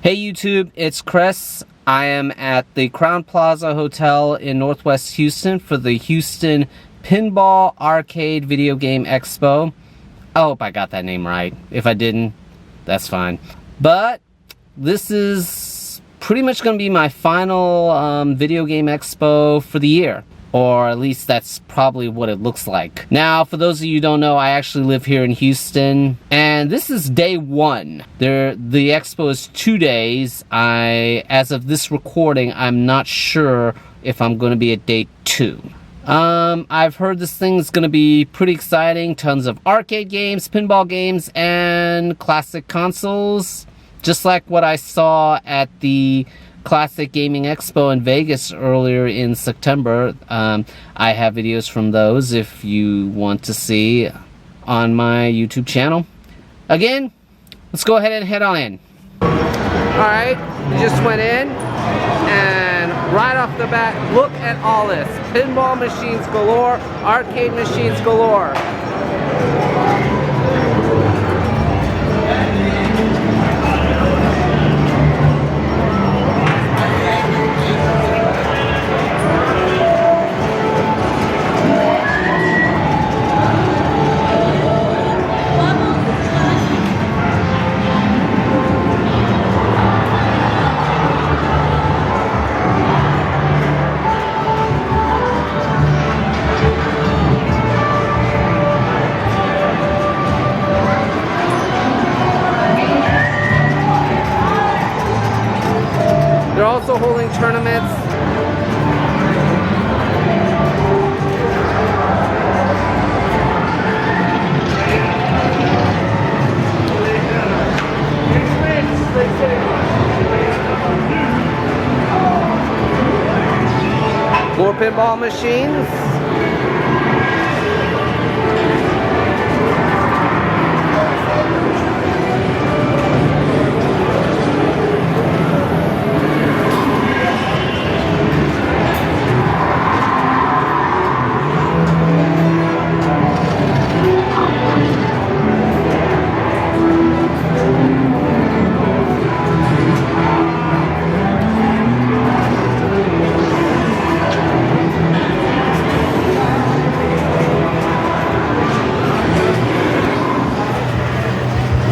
Hey YouTube, it's Chris. I am at the Crowne Plaza Hotel in Northwest Houston for the Houston Pinball Arcade Video Game Expo. I hope I got that name right. If I didn't, that's fine. But this is pretty much going to be my final video game expo for the year. Or at least that's probably what it looks like. Now, for those of you who don't know, I actually live here in Houston. And this is day one. The expo is 2 days. As of this recording, I'm not sure if I'm going to be at day 2. I've heard this thing's going to be pretty exciting. Tons of arcade games, pinball games, and classic consoles. Just like what I saw at the Classic Gaming Expo in Vegas earlier in September. I have videos from those if you want to see on my YouTube channel. Again, let's go ahead and head on in. Alright, we just went in and right off the bat, look at all this. Pinball machines galore, arcade machines galore. They're also holding tournaments. More pinball machines.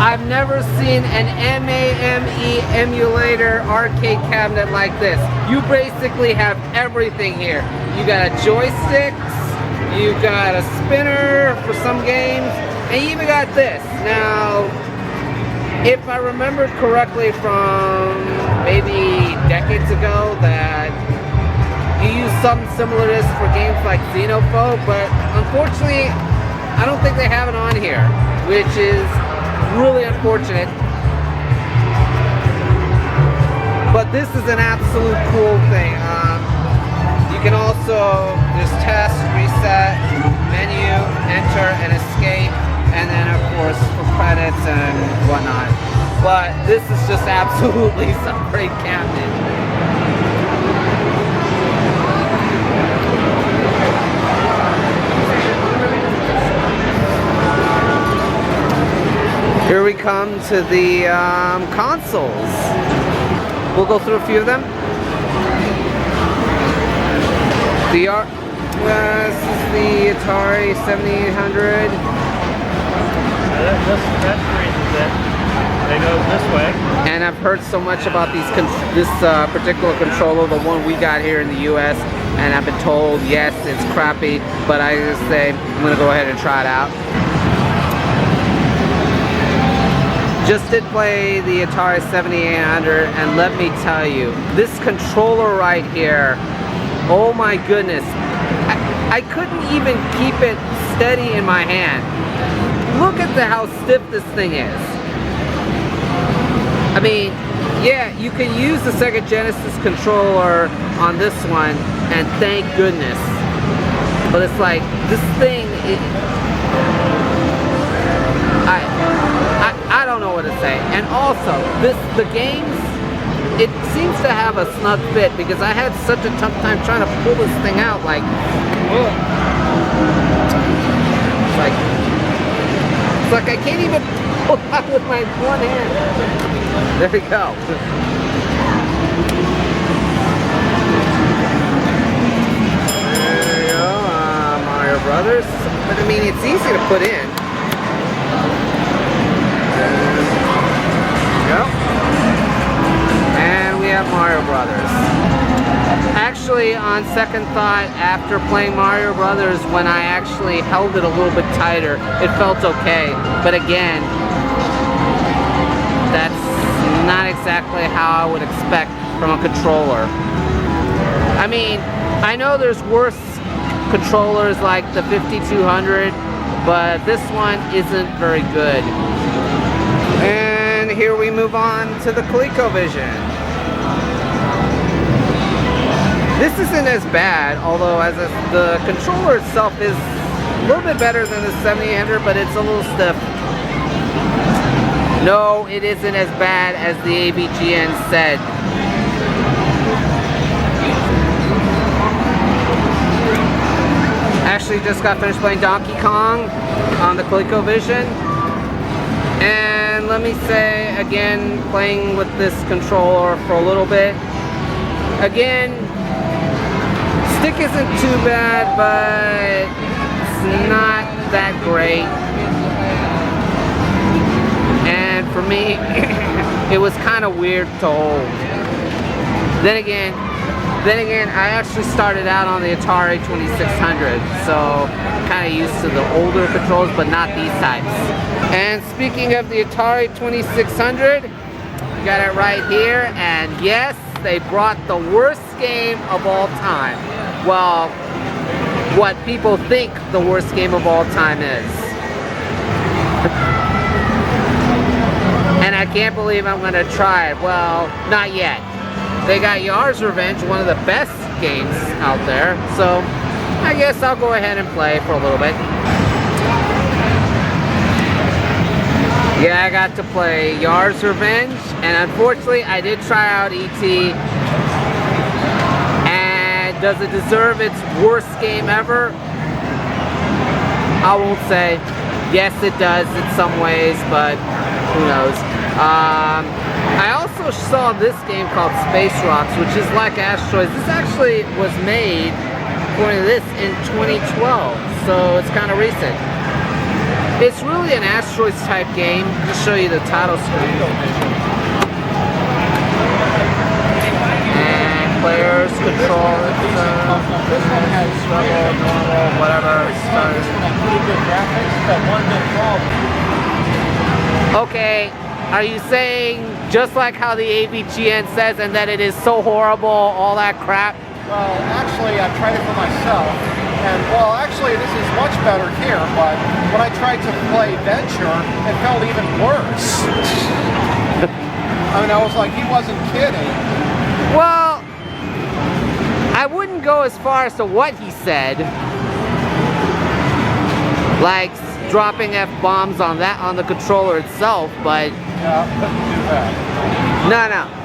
I've never seen an MAME emulator arcade cabinet like this. You basically have everything here. You got a joysticks, you got a spinner for some games, and you even got this. Now, if I remember correctly from maybe decades ago, that you use something similar to this for games like Xenophobe, but unfortunately, I don't think they have it on here, which is really unfortunate. But this is an absolute cool thing. You can also just test, reset, menu, enter, and escape, and then of course for credits and whatnot. But this is just absolutely some great cabinet. Here we come to the consoles. We'll go through a few of them. This is the Atari 7800. That's the reason that they go this way. And I've heard so much about this particular controller, the one we got here in the US, and I've been told, yes, it's crappy, but I just say, I'm gonna go ahead and try it out. Just did play the Atari 7800, and let me tell you, this controller right here, oh my goodness, I couldn't even keep it steady in my hand. Look at how stiff this thing is. I mean, yeah, you can use the Sega Genesis controller on this one, and thank goodness. But it's like, this thing, I don't know what to say. And also, the games, it seems to have a snug fit, because I had such a tough time trying to pull this thing out, like, ugh. It's like I can't even pull out with my one hand. There we go. There you go, Mario Brothers. But I mean, it's easy to put in. There you go. And we have Mario Brothers. Actually, on second thought, after playing Mario Brothers, when I actually held it a little bit tighter, it felt okay. But again, that's not exactly how I would expect from a controller. I mean, I know there's worse controllers like the 5200, but this one isn't very good. And here we move on to the Colecovision. This isn't as bad, although the controller itself is a little bit better than the 7800, but it's a little stiff. No, it isn't as bad as the AVGN said. Actually just got finished playing Donkey Kong on the ColecoVision. And let me say, again, playing with this controller for a little bit. Again, stick isn't too bad, but it's not that great. And for me, it was kind of weird to hold. Then again, I actually started out on the Atari 2600, so I'm kind of used to the older controls, but not these types. And speaking of the Atari 2600, we got it right here, and yes, they brought the worst game of all time. Well, what people think the worst game of all time is. And I can't believe I'm going to try it. Well, not yet. They got Yar's Revenge, one of the best games out there. So, I guess I'll go ahead and play for a little bit. Yeah, I got to play Yar's Revenge. And unfortunately, I did try out E.T. And does it deserve its worst game ever? I won't say. Yes, it does in some ways, but who knows. I also saw this game called Space Rocks, which is like Asteroids. This actually was made, according to this, in 2012, so it's kind of recent. It's really an Asteroids type game. I'll show you the title screen. And players control it. This one has struggle, normal, whatever. This one had pretty good graphics, but one big problem. Okay. Are you saying just like how the AVGN says and that it is so horrible, all that crap? Well, actually, I tried it for myself, and well, actually, this is much better here, but when I tried to play Venture, it felt even worse. I mean, I was like, he wasn't kidding. Well, I wouldn't go as far as to what he said. Like dropping F-bombs on the controller itself, but yeah, couldn't do that. No,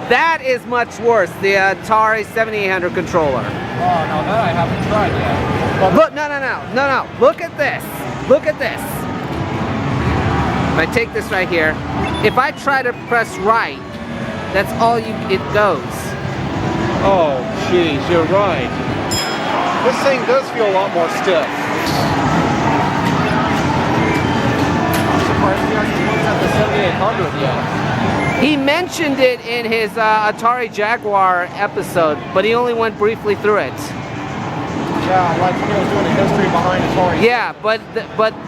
that is much worse. The Atari 7800 controller. Oh no, that I haven't tried yet. But look, no. Look at this. Look at this. If I take this right here, if I try to press right, that's all it goes. oh, jeez, you're right. This thing does feel a lot more stiff. He hasn't looked at the 7800 yet. He mentioned it in his Atari Jaguar episode, but he only went briefly through it. Yeah, like he was doing the history behind Atari. Yeah, but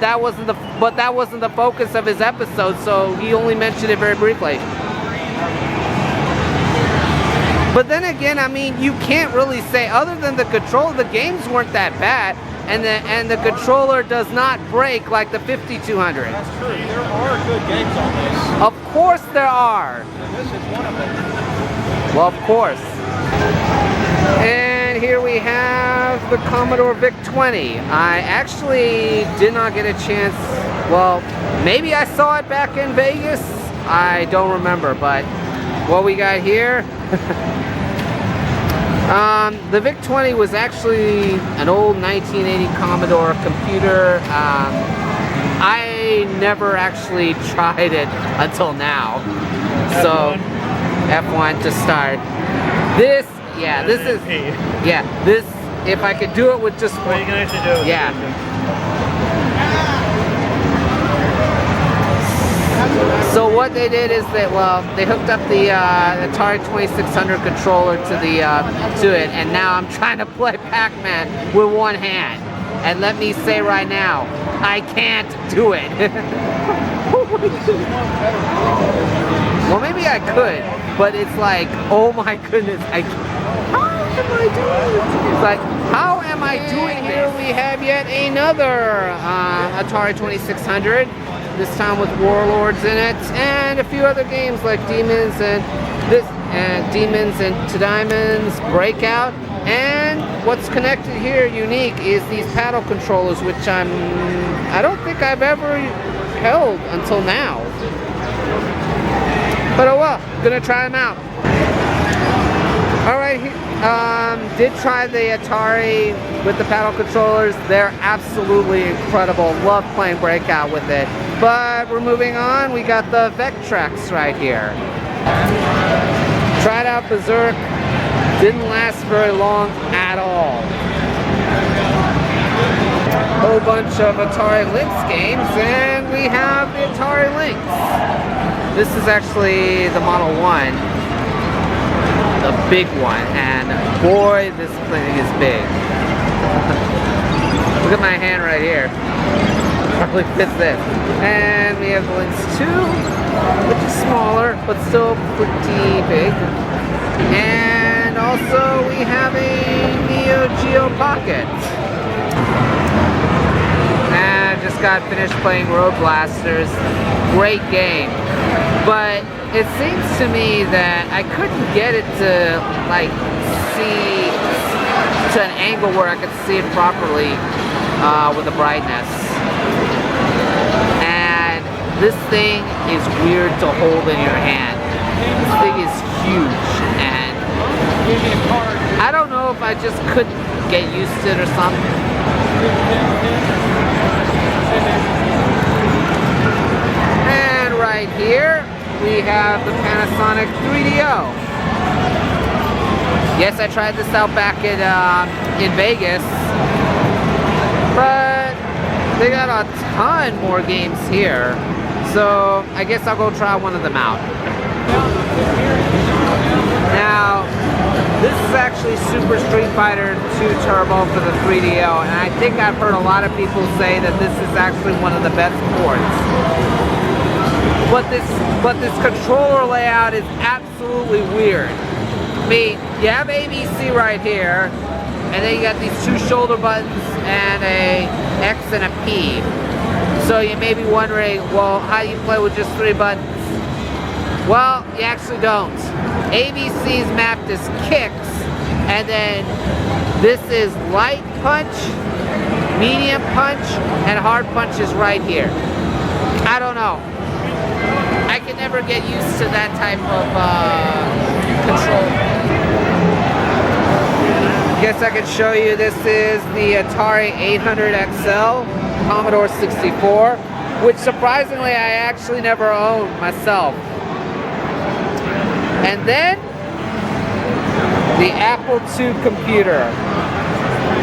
that wasn't the focus of his episode, so he only mentioned it very briefly. But then again, I mean, you can't really say, other than the controller, the games weren't that bad. And the controller does not break like the 5200. That's true. There are good games on this. Of course there are. And this is one of them. Well, of course. And here we have the Commodore Vic-20. I actually did not get a chance. Well, maybe I saw it back in Vegas. I don't remember, but what we got here. The Vic-20 was actually an old 1980 Commodore computer. I never actually tried it until now. So F1 to start. This, yeah, this is, yeah, this, if I could do it with just one. Well, you can actually do it with yeah. So what they did is that, well, they hooked up the Atari 2600 controller to the to it, and now I'm trying to play Pac-Man with one hand. And let me say right now, I can't do it. Well, maybe I could, but it's like, oh my goodness, how am I doing this? It's like, how am I doing this? Here we have yet another Atari 2600. This time with Warlords in it, and a few other games like Demons and To Diamonds, Breakout, and what's connected here, unique, is these paddle controllers, which I don't think I've ever held until now. But oh well, gonna try them out. All right, did try the Atari with the paddle controllers. They're absolutely incredible. Love playing Breakout with it. But we're moving on. We got the Vectrex right here. Tried out Berserk. Didn't last very long at all. Whole bunch of Atari Lynx games, and we have the Atari Lynx. This is actually the Model 1. The big one, and boy, this thing is big. Look at my hand right here. Probably fits this. And we have the Lynx 2, which is smaller, but still pretty big. And also we have a Neo Geo Pocket. And I just got finished playing Road Blasters. Great game. But it seems to me that I couldn't get it to like see to an angle where I could see it properly with the brightness. And this thing is weird to hold in your hand. This thing is huge, and I don't know if I just couldn't get used to it or something. And right here we have the Panasonic 3DO. Yes, I tried this out back in Vegas, but they got a ton more games here. So I guess I'll go try one of them out. Now, this is actually Super Street Fighter 2 Turbo for the 3DO, and I think I've heard a lot of people say that this is actually one of the best ports. But this controller layout is absolutely weird. I mean, you have ABC right here, and then you got these two shoulder buttons and a X and a P. So you may be wondering, well, how do you play with just 3 buttons? Well, you actually don't. ABC is mapped as kicks, and then this is light punch, medium punch, and hard punch is right here. I don't know. I can never get used to that type of control. Guess I can show you. This is the Atari 800 XL Commodore 64, which surprisingly I actually never owned myself. And then the Apple II computer.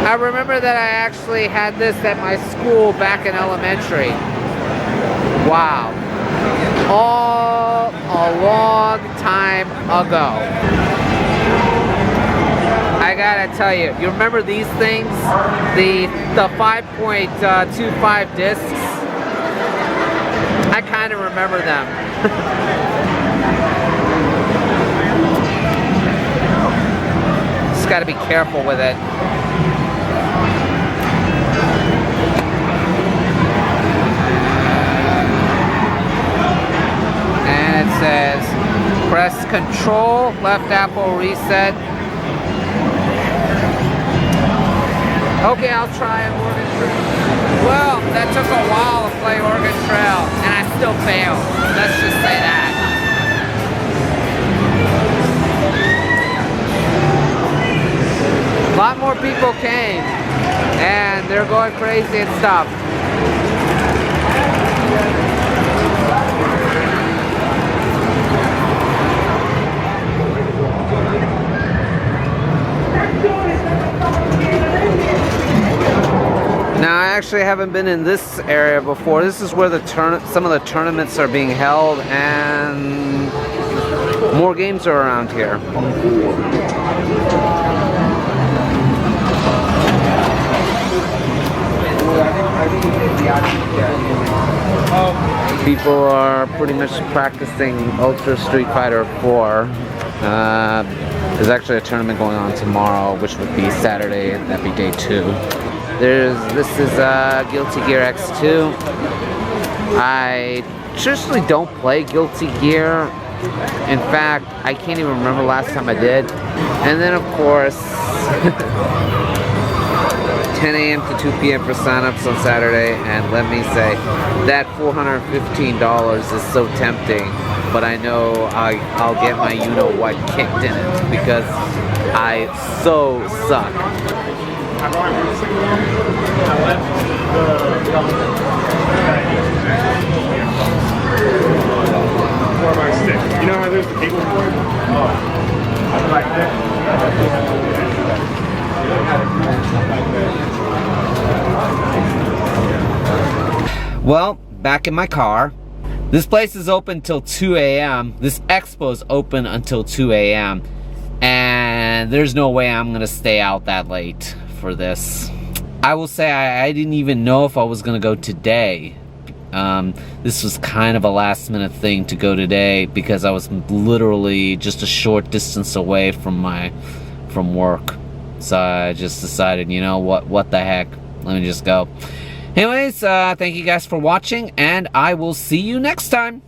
I remember that I actually had this at my school back in elementary. Wow. All a long time ago. I gotta tell you, you remember these things? The 5.25 discs? I kind of remember them. Just gotta be careful with it. And it says, press Control, left Apple reset. Okay, I'll try an Oregon Trail. Well, that took a while to play Oregon Trail, and I still failed. Let's just say that. A lot more people came, and they're going crazy and stuff. actually haven't been in this area before. This is where the some of the tournaments are being held, and more games are around here. People are pretty much practicing Ultra Street Fighter 4. There's actually a tournament going on tomorrow, which would be Saturday, and that'd be day 2. This is Guilty Gear X2. I traditionally don't play Guilty Gear. In fact, I can't even remember last time I did. And then of course, 10 a.m. to 2 p.m. for signups on Saturday, and let me say, that $415 is so tempting, but I know I'll get my you-know-what kicked in it, because I so suck. You know how there's the cable cord? Oh, like that. Well, back in my car. This place is open till 2 a.m. This expo is open until 2 a.m. And there's no way I'm gonna stay out that late for this. I will say I didn't even know if I was gonna go today. This was kind of a last minute thing to go today because I was literally just a short distance away from work. So I just decided, you know what the heck, let me just go. Anyways, thank you guys for watching, and I will see you next time.